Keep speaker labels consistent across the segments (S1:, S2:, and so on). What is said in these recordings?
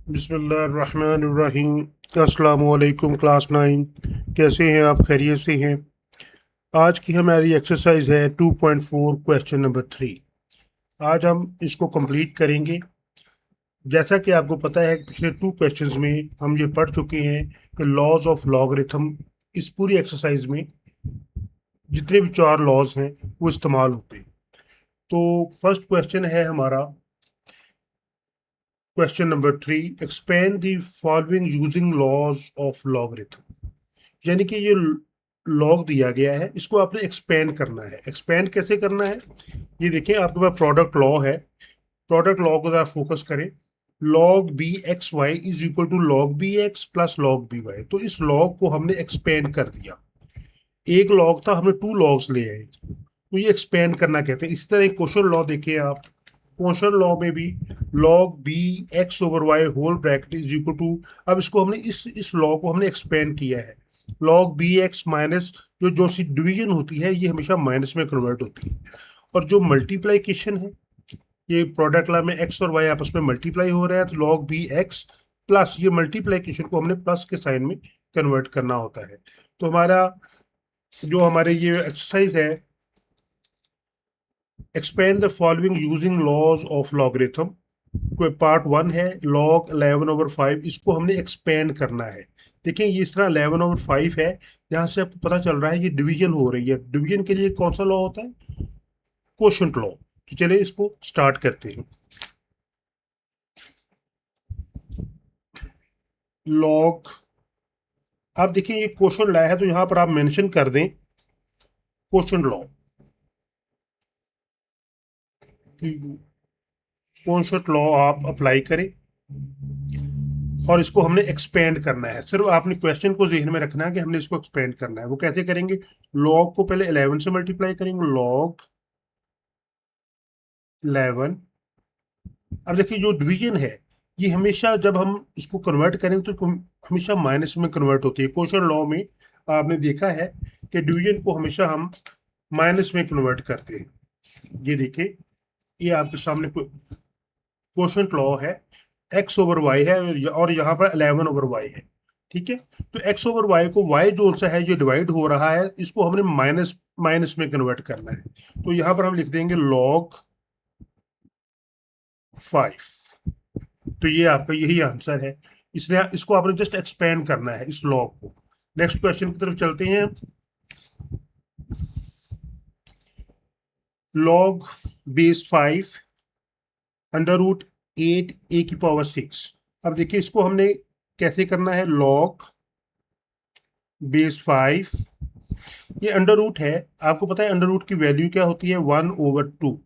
S1: बिस्मिल्लाहिर्रहमानिर्रहीम। अस्सलामु अलैकुम क्लास 9। कैसे हैं आप? खैरियत से हैं? आज की हमारी एक्सरसाइज है 2.4 क्वेश्चन नंबर 3। आज हम इसको कंप्लीट करेंगे। जैसा कि आपको पता है पिछले 2 क्वेश्चंस में हम ये पढ़ चुके हैं कि लॉज ऑफ लॉगरिथम, इस पूरी एक्सरसाइज में जितने भी 4 लॉज हैं वो इस्तेमाल होते हैं। तो फर्स्ट क्वेश्चन है हमारा question number 3, expand the following using laws of logarithm. यानी कि ये लॉग दिया गया है, इसको आपने एक्सपेंड करना है। एक्सपेंड कैसे करना है? ये देखिए, आपके पास प्रोडक्ट लॉ है। प्रोडक्ट लॉ को जरा फोकस करें। Log B X Y is equal to log B X plus log B Y. तो इस लॉग को हमने एक्सपेंड कर दिया। एक लॉग था, हमने 2 लॉग्स ले आए, तो ये एक्सपेंड करना कहते हैं। इस तरह एक क्वेश्चन लॉ देखिए आप। क्वेश्चन लॉ में भी log B X over Y whole bracket is equal to, अब इसको हमने इस लॉ को हमने एक्सपेंड किया है। लॉग बी एक्स माइनस, जो जो सी डिवीजन होती है ये हमेशा माइनस में कन्वर्ट होती है। और जो मल्टीप्लाइकेशन है, ये प्रोडक्ट ला में एक्स और वाई आपस में मल्टीप्लाई हो रहा है, तो लॉग बी एक्स प्लस, ये मल्टीप्लाइकेशन को हमने प्लस के साइन में कन्वर्ट करना होता है। तो हमारा जो हमारे ये एक्सरसाइज है, expand the following using laws of logarithm, कोई पार्ट 1 है लॉग 11/5, इसको हमने एक्सपेंड करना है। देखिए ये इस तरह 11/5 है, यहाँ से आपको पता चल रहा है ये डिवीजन हो रही है। डिवीजन के लिए कौन सा लॉ होता है? Quotient law. तो चलिए इसको स्टार्ट करते हैं। लॉग, आप देखिए ये क्वेश्चन लाया है तो यहाँ पर आप मेंशन कर दें क्वेश्चन लॉ। क्वेश्चन लॉ आप अप्लाई करें और इसको हमने एक्सपेंड करना है। सिर्फ आपने क्वेश्चन को जहन में रखना है कि हमने इसको एक्सपेंड करना है। वो कैसे करेंगे? लॉग को पहले 11 से मल्टीप्लाई करेंगे, लॉग 11। अब देखिए जो डिवीजन है, ये हमेशा जब हम इसको कन्वर्ट करेंगे तो हमेशा माइनस में कन्वर्ट होती है। क्वेश्चन लॉ में आपने देखा है कि डिवीजन को हमेशा हम माइनस में कन्वर्ट करते हैं। ये देखिए, ये आपके सामने क्वेश्चन लॉ है। एक्स ओवर वाई है और यहाँ पर 11/y है। ठीक है, तो एक्स ओवर वाई को y जो सा है ये डिवाइड हो रहा है, इसको हमने माइनस माइनस में कन्वर्ट करना है। तो यहाँ पर हम लिख देंगे log 5। तो ये आपका यही आंसर है। इसलिए इसको आपने जस्ट एक्सपेंड करना है इस लॉग को। नेक्स्ट क्वेश्चन की तरफ चलते हैं। log base 5 under root 8 a⁻6। अब देखिए इसको हमने कैसे करना है। log बेस 5, ये अंडर रूट है। आपको पता है अंडर रूट की वैल्यू क्या होती है? 1/2।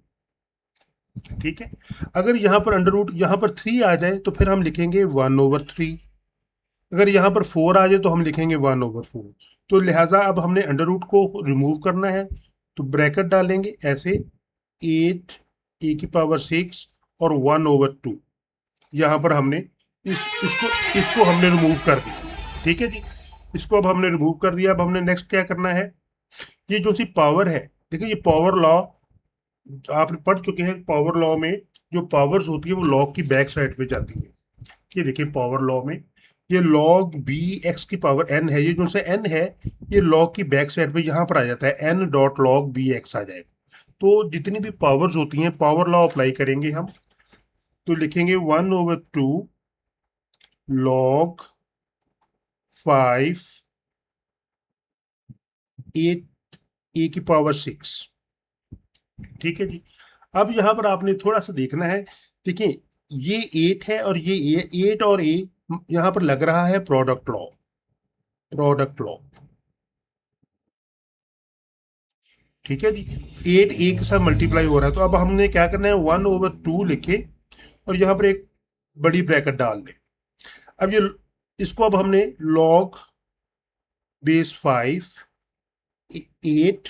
S1: ठीक है, अगर यहाँ पर अंडर रूट यहाँ पर 3 आ जाए तो फिर हम लिखेंगे 1/3। अगर यहाँ पर 4 आ जाए तो हम लिखेंगे 1/4। तो लिहाजा अब हमने अंडर रूट को रिमूव करना है, तो ब्रैकेट डालेंगे ऐसे 8 a⁻6 और 1/2। यहाँ पर हमने इसको इसको हमने रिमूव कर दिया। ठीक है जी, इसको अब हमने रिमूव कर दिया। अब हमने नेक्स्ट क्या करना है? ये जो सी पावर है, देखिए ये पावर लॉ आपने पढ़ चुके हैं। पावर लॉ में जो पावर्स होती है वो लॉग की बैक साइड पे जाती है। ये देखिए पावर लॉ में ये लॉग बी एक्स की पावर एन है, ये जो से एन है ये लॉग की बैक साइड पे यहाँ पर आ जाता है, n dot log B x आ जाएगा। तो जितनी भी पावर्स होती हैं पावर लॉ अप्लाई करेंगे हम, तो लिखेंगे 1/2 लॉग 5 8 a⁻6। ठीक है जी, अब यहाँ पर आपने थोड़ा सा देखना है। देखिए ये 8 है और ये 8 और ए यहाँ पर लग रहा है प्रोडक्ट लॉ। प्रोडक्ट लॉ, ठीक है जी। 8 ए के साथ मल्टीप्लाई हो रहा है, तो अब हमने क्या करना है? 1/2 लिखे और यहाँ पर एक बड़ी ब्रैकेट डाल दें। अब ये इसको अब हमने लॉग बेस 5 8,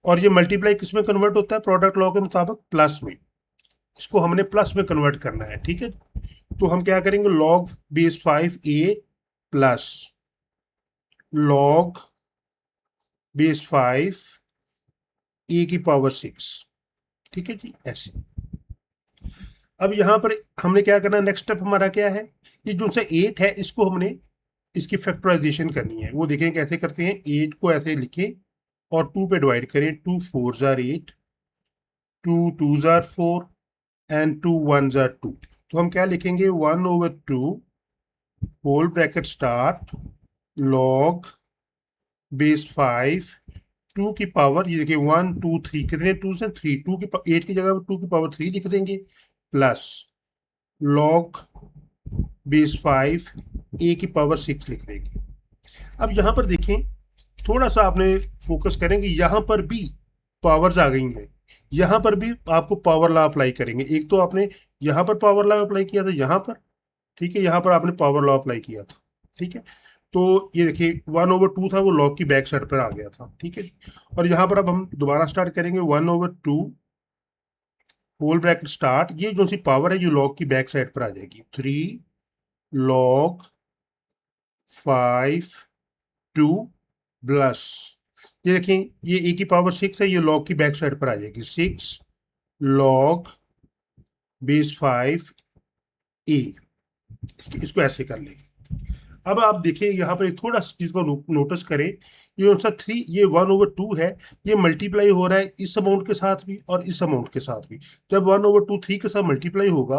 S1: और ये मल्टीप्लाई किस में कन्वर्ट होता है? प्रोडक्ट लॉ के मुताबिक प्लस में। इसको हमने प्लस में कन्वर्ट करना है। ठीक है, तो हम क्या करेंगे? Log base 5 a plus log base 5 a⁻6। ठीक है जी, ऐसे। अब यहाँ पर हमने क्या करना, नेक्स्ट स्टेप हमारा क्या है, ये जो सा 8 है इसको हमने इसकी फैक्टराइजेशन करनी है। वो देखें कैसे करते हैं। 8 को ऐसे लिखें और 2 पे डिवाइड करें। 2 4 जार 8, 2 2 जार 4 एंड 2 1 जार 2। तो हम क्या लिखेंगे, 1/2 whole bracket start log base 5 2 की पावर, ये देखिए 1 2 3 कितने 2 से 3, 8 की जगह 2 की पावर 3 लिख देंगे, प्लस लॉग बेस 5 ए की पावर 6 लिख देंगे। अब यहाँ पर देखें, थोड़ा सा आपने फोकस करेंगे, यहाँ पर भी पावर्स आ गई हैं। यहाँ पर भी आपको पावर लॉ अप्लाई करेंगे। एक तो आपने यहाँ पर पावर लॉ अप्लाई किया था, यहाँ पर, ठीक है, यहाँ पर आपने पावर लॉ अप्लाई किया था, ठीक है। तो ये देखिए 1/2 था, वो लॉग की बैक साइड पर आ गया था, ठीक है। और यहाँ पर अब हम दोबारा स्टार्ट करेंगे। 1/2 होल ब्रैकेट स्टार्ट, ये जो सी पावर है ये लॉग की बैक साइड पर आ जाएगी। 3 लॉग 5 2 प्लस, ये देखें ये ए की पावर 6 है, ये लॉग की बैक साइड पर आ जाएगी। 6 लॉग बेस 5 ए, इसको ऐसे कर लेंगे। अब आप देखिए यहाँ पर एक थोड़ा सा चीज को नोटिस करें, ये कौन सा 3, ये 1/2 है, ये मल्टीप्लाई हो रहा है इस अमाउंट के साथ भी और इस अमाउंट के साथ भी। जब 1/2 3 के साथ मल्टीप्लाई होगा,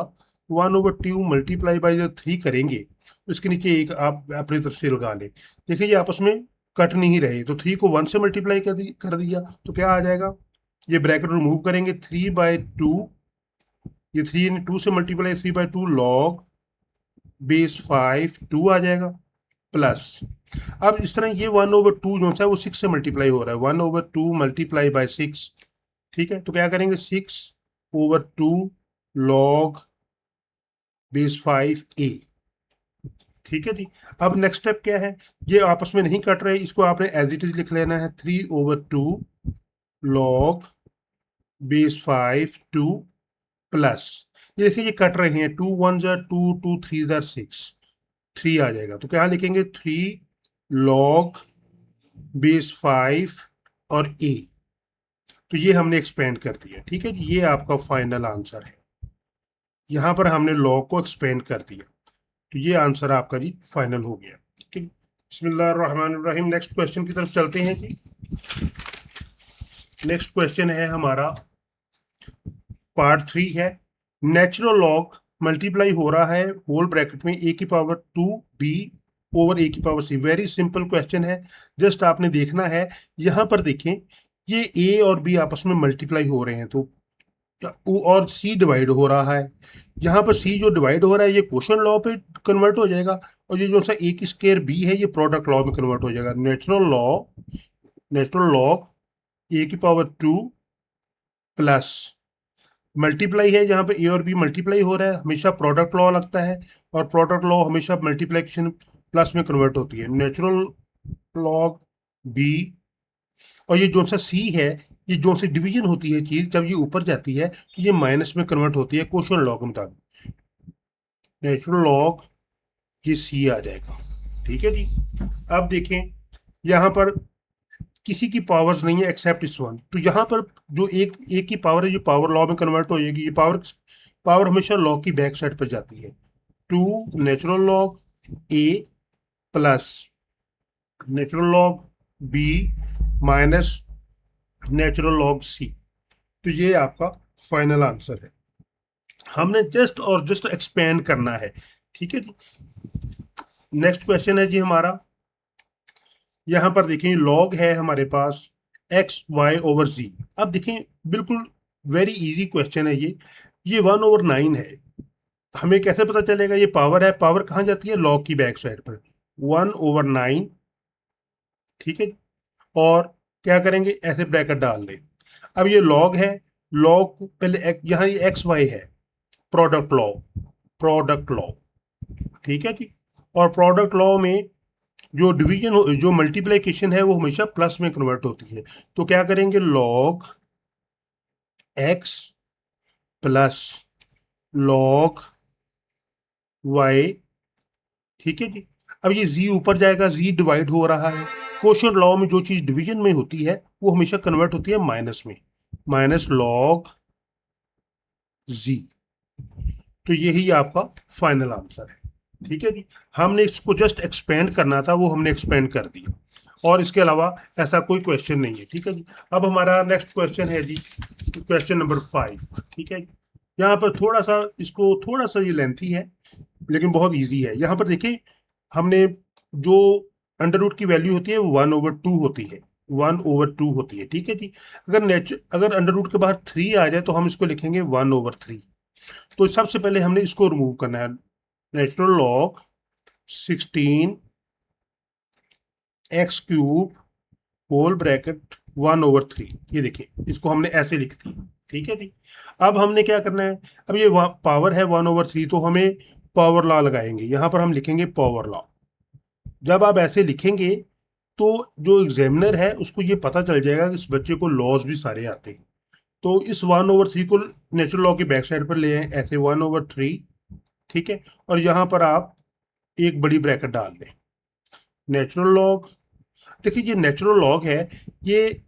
S1: 1/2 मल्टीप्लाई बाई जब 3 करेंगे, इसके नीचे एक आप अपनी तरफ से लगा लें। देखिए ये आपस में कट नहीं रहे, तो 3 को 1 से मल्टीप्लाई कर दिया तो क्या आ जाएगा, ये ब्रैकेट रिमूव करेंगे, 3/2, ये 3 2 से मल्टीप्लाई 3/2 लॉग बेस 5 2 आ जाएगा, प्लस अब इस तरह ये 1/2 जो है वो 6 से मल्टीप्लाई हो रहा है, 1/2 मल्टीप्लाई बाय 6, ठीक है। तो क्या करेंगे, 6/2 लॉग बेस 5 ए, ठीक है जी। अब नेक्स्ट स्टेप क्या है, ये आपस में नहीं कट रहे, इसको आपने एज इट इज लिख लेना है। 3/2 लॉग बेस 5 2 प्लस, ये देखिए ये कट रहे हैं, 2 1 जार 2, 2 3 जार 6, 3 आ जाएगा। तो क्या लिखेंगे, 3 लॉग बेस 5 और ए। तो ये हमने एक्सपेंड कर दिया, ठीक है जी। ये आपका फाइनल आंसर है, यहाँ पर हमने लॉग को एक्सपेंड कर दिया, तो ये आंसर आपका जी फाइनल हो गया, ठीक है। बिस्मिल्लाहिर्रहमानिर्रहीम, नेक्स्ट क्वेश्चन की तरफ चलते हैं जी। नेक्स्ट क्वेश्चन है हमारा पार्ट 3 है। नेचुरल लॉग मल्टीप्लाई हो रहा है होल ब्रैकेट में ए की पावर 2 बी ओवर ए की पावर सी। वेरी सिंपल क्वेश्चन है, जस्ट आपने देखना है। यहाँ पर देखें, ये ए और बी आपस में मल्टीप्लाई हो रहे हैं, तो और सी डिवाइड हो रहा है। यहाँ पर सी जो डिवाइड हो रहा है ये क्वोशंट लॉ पे कन्वर्ट हो जाएगा, और ये जो सा ए की स्क्वायर बी है ये प्रोडक्ट लॉ में कन्वर्ट हो जाएगा। नेचुरल लॉग ए की पावर 2 प्लस मल्टीप्लाई है, जहाँ पे ए और बी मल्टीप्लाई हो रहा है, हमेशा प्रोडक्ट लॉ लगता है, और प्रोडक्ट लॉ हमेशा मल्टीप्लिकेशन प्लस में कन्वर्ट होती है। नेचुरल लॉग बी, और ये जो सा सी है, ये जो सी डिवीजन होती है चीज, जब ये ऊपर जाती है तो ये माइनस में कन्वर्ट होती है क्वोशंट लॉ के मुताबिक। नेचुरल लॉग ये सी आ जाएगा, ठीक है जी। अब देखें, यहाँ पर किसी की पावर्स नहीं है एक्सेप्ट इस वन, तो यहाँ पर जो एक की पावर है जो पावर लॉ में कन्वर्ट हो जाएगी। ये पावर पावर हमेशा लॉ की बैक साइड पर जाती है। 2 natural log a plus natural log b minus natural log c. तो ये आपका फाइनल आंसर है। हमने जस्ट और जस्ट एक्सपेंड करना है, ठीक है जी। नेक्स्ट क्वेश्चन है जी हमारा, यहाँ पर देखें लॉग है हमारे पास एक्स वाई ओवर जी। अब देखें बिल्कुल वेरी इजी क्वेश्चन है ये 1/9 है। हमें कैसे पता चलेगा, ये पावर है, पावर कहाँ जाती है, लॉग की बैक साइड पर, 1/9, ठीक है। और क्या करेंगे, ऐसे ब्रैकेट डाल लें। अब ये लॉग है, लॉग पहले यहाँ ये एक्स वाई है, प्रोडक्ट लॉ, ठीक है जी। और प्रोडक्ट लॉ में जो डिवीजन जो मल्टीप्लिकेशन है वो हमेशा प्लस में कन्वर्ट होती है। तो क्या करेंगे, log X plus log Y, ठीक है जी। अब ये जी ऊपर जाएगा, जी डिवाइड हो रहा है। क्वोशंट लॉ में जो चीज डिवीजन में होती है वो हमेशा कन्वर्ट होती है माइनस में, माइनस लॉग जी। तो यही आपका फाइनल आंसर है। ठीक है जी, हमने इसको जस्ट एक्सपेंड करना था, वो हमने एक्सपेंड कर दिया, और इसके अलावा ऐसा कोई क्वेश्चन नहीं है। ठीक है जी, अब हमारा नेक्स्ट क्वेश्चन है जी क्वेश्चन नंबर 5। ठीक है, यहाँ पर थोड़ा सा इसको थोड़ा सा ये लेंथी है लेकिन बहुत इजी है। यहाँ पर देखिए, हमने जो अंडर रूट की वैल्यू होती है वो 1/2 होती है, 1/2 होती है। ठीक है जी, अगर अंडर रूट के बाहर 3 आ जाए तो हम इसको लिखेंगे 1/3। तो सबसे पहले हमने इसको रिमूव करना है। Natural log 16 X cube whole bracket 1/3, ये देखिए इसको हमने ऐसे लिख दिया। ठीक है जी, अब हमने क्या करना है, अब ये पावर है 1/3, तो हमें पावर लॉ लगाएंगे। यहाँ पर हम लिखेंगे पावर लॉ। जब आप ऐसे लिखेंगे तो जो एग्जामिनर है उसको ये पता चल जाएगा कि इस बच्चे को लॉज भी सारे आते हैं। तो इस 1/3 को नेचुरल लॉ की बैक साइड पर ले आए, ऐसे 1/3। ठीक है, और यहाँ पर आप एक बड़ी ब्रैकेट डाल दें। नेचुरल लॉग, देखिए ये नेचुरल लॉग है, ये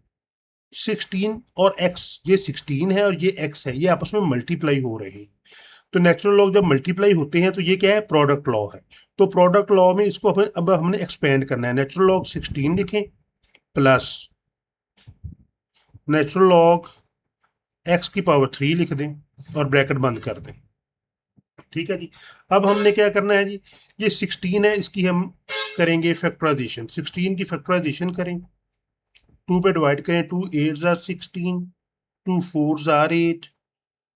S1: 16 और x, ये 16 है और ये x है, ये आपस में मल्टीप्लाई हो रहे हैं। तो नेचुरल लॉग जब मल्टीप्लाई होते हैं तो ये क्या है, प्रोडक्ट लॉ है। तो प्रोडक्ट लॉ में इसको अब हमने एक्सपेंड करना है। नेचुरल लॉग 16 लिखें प्लस नेचुरल लॉग x की पावर 3 लिख दें और ब्रैकेट बंद कर दें। ठीक है जी, अब हमने क्या करना है जी, ये 16 है, इसकी हम करेंगे फैक्टराइजेशन। 16 की फैक्टराइजेशन करें, 2 पे डिवाइड करें, 2 8 जार 16, 2 4 जार 8,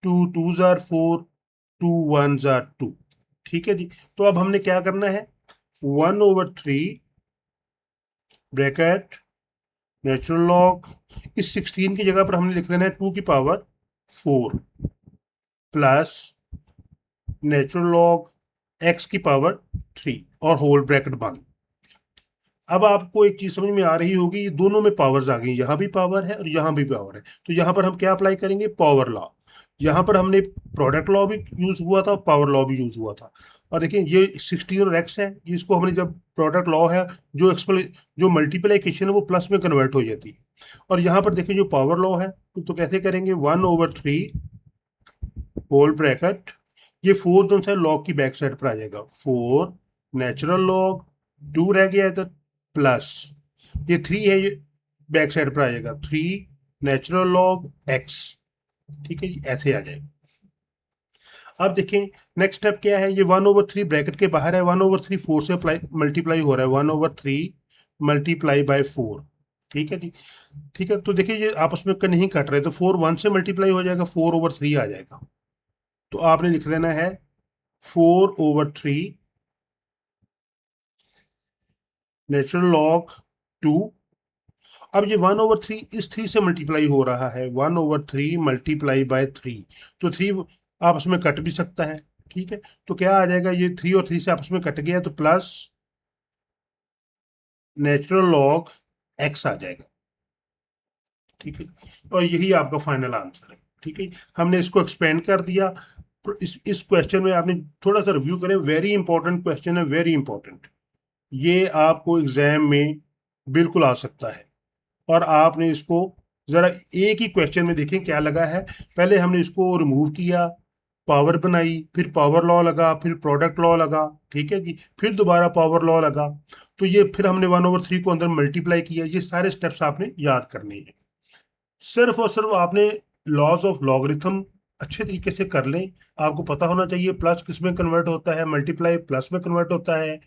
S1: 2 2 जार 4, 2 1 जार 2। ठीक है जी, तो अब हमने क्या करना है, 1/3 ब्रैकेट नेचुरल लॉग, इस 16 की जगह पर हमने लिख देना है 2 की power 4 plus natural log x की पावर 3 और होल ब्रैकेट बंद। अब आपको एक चीज समझ में आ रही होगी, ये दोनों में पावर्स आ गई, यहाँ भी पावर है और यहाँ भी पावर है। तो यहाँ पर हम क्या अप्लाई करेंगे, पावर लॉ। यहाँ पर हमने प्रोडक्ट लॉ भी यूज हुआ था, पावर लॉ भी यूज हुआ था। और देखिए ये 16 और x है, इसको हमने जब प्रोडक्ट लॉ है, जो मल्टीप्लिकेशन है वो प्लस में कन्वर्ट हो जाती है। और यहाँ पर देखिए जो पावर लॉ है, तो कैसे करेंगे, 1/3 होल ब्रैकेट, ये 4 जो है लॉग की बैक साइड पर आ जाएगा, 4 नेचुरल लॉग, 2 रह गया इधर प्लस ये 3 है, ये बैक साइड पर आ जाएगा, 3 नेचुरल लॉग x। ठीक है जी, ऐसे आ जाएगा। अब देखें नेक्स्ट स्टेप क्या है, ये 1/3 ब्रैकेट के बाहर है, 1/3 4 से मल्टीप्लाई हो रहा है, 1/3 मल्टीप्लाई बाय 4। ठीक है जी, ठीक है, तो देखिए ये आपस में नहीं कट रहे, तो 4 1 से मल्टीप्लाई हो जाएगा, 4/3 आ जाएगा। तो आपने लिख देना है 4/3 नेचुरल लॉग 2। अब ये 1/3 इस 3 से मल्टीप्लाई हो रहा है, 1/3 मल्टीप्लाई बाय 3, तो 3 आपस में कट भी सकता है। ठीक है, तो क्या आ जाएगा, ये 3 और 3 से आपस में कट गया, तो प्लस नेचुरल लॉग x आ जाएगा। ठीक है, और यही आपका फाइनल आंसर है। ठीक है, हमने इसको एक्सपेंड कर दिया। तो इस क्वेश्चन में आपने थोड़ा सा रिव्यू करें, वेरी इंपॉर्टेंट क्वेश्चन है, वेरी इंपॉर्टेंट। ये आपको एग्जाम में बिल्कुल आ सकता है, और आपने इसको जरा एक ही क्वेश्चन में देखें क्या लगा है। पहले हमने इसको रिमूव किया, पावर बनाई, फिर पावर लॉ लगा, फिर प्रोडक्ट लॉ लगा। ठीक है जी, फिर दोबारा पावर लॉ लगा, तो ये फिर हमने 1/3 को अंदर मल्टीप्लाई किया। ये सारे स्टेप्स आपने याद करने हैं। सिर्फ और सिर्फ आपने लॉज ऑफ लॉगरिथम अच्छे तरीके से कर लें। आपको पता होना चाहिए प्लस किस में कन्वर्ट होता है, मल्टीप्लाई प्लस में कन्वर्ट होता है,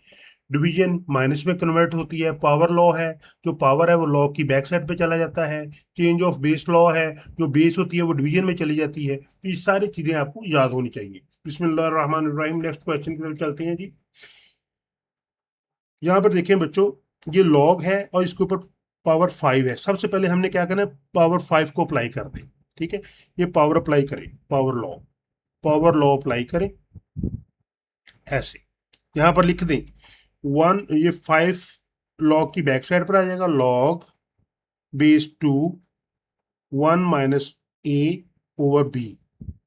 S1: डिवीजन माइनस में कन्वर्ट होती है, पावर लॉ है, जो पावर है वो लॉ की बैक साइड पे चला जाता है, चेंज ऑफ बेस लॉ है, जो बेस होती है वो डिवीजन में चली जाती है। तो ये सारी चीजें आपको याद होनी चाहिए। बिस्मिल्लाहिर्रहमानिर्रहीम, नेक्स्ट क्वेश्चन की तरफ चलते हैं जी। यहाँ पर देखें बच्चों, ये लॉग है और इसके ऊपर पावर 5 है। सबसे पहले हमने क्या करना है, पावर 5 को अप्लाई कर दें। ठीक है, ये पावर अप्लाई करें, पावर लॉ अप्लाई करें ऐसे, यहाँ पर लिख दें 1, ये 5 लॉग की बैक साइड पर आ जाएगा, लॉग बेस 2 1 माइनस a/b,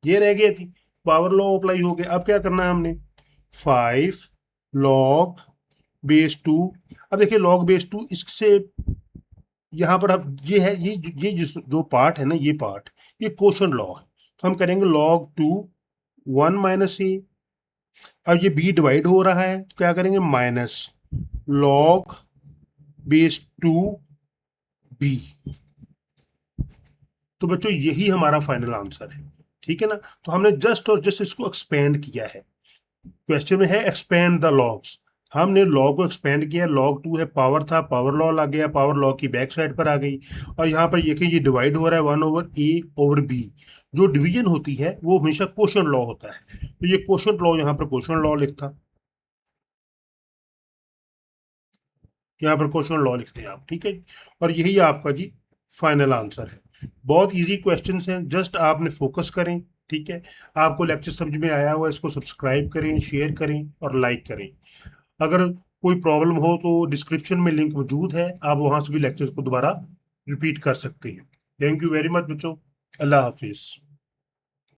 S1: ये रह गया थी, पावर लॉ अप्लाई हो गया। अब क्या करना है हमने, 5 लॉग बेस 2। अब देखिए लॉग बेस 2, इससे यहाँ पर अब ये है, ये जो पार्ट है ना, ये पार्ट, ये क्वोशंट लॉ है, तो हम करेंगे log 2 1 माइनस ए। अब ये बी डिवाइड हो रहा है तो क्या करेंगे, माइनस लॉग बेस 2 बी। तो बच्चों यही हमारा फाइनल आंसर है, ठीक है ना। तो हमने जस्ट और जस्ट इसको एक्सपेंड किया है। क्वेश्चन में है एक्सपेंड द लॉग्स, हमने लॉग को एक्सपेंड किया। लॉग 2 है, पावर था, पावर लॉ आ गया, पावर लॉ की बैक साइड पर आ गई। और यहाँ पर ये डिवाइड हो रहा है 1/a/b। जो डिवीजन होती है वो हमेशा क्वोशंट लॉ होता है, तो ये क्वोशंट लॉ, यहाँ पर क्वोशंट लॉ लिखता, यहाँ पर क्वेश्चन लॉ लिखते हैं आप, ठीक है। और यही आपका जी फाइनल आंसर है। बहुत इजी क्वेश्चंस हैं, जस्ट आपने फोकस करें, ठीक है। आपको लेक्चर समझ में आया हुआ, इसको सब्सक्राइब करें, शेयर करें और लाइक करें। अगर कोई प्रॉब्लम हो तो डिस्क्रिप्शन में लिंक मौजूद है, आप वहां से भी लेक्चर्स को दोबारा रिपीट कर सकते हैं। थैंक यू वेरी मच बच्चों, अल्लाह हाफिज़।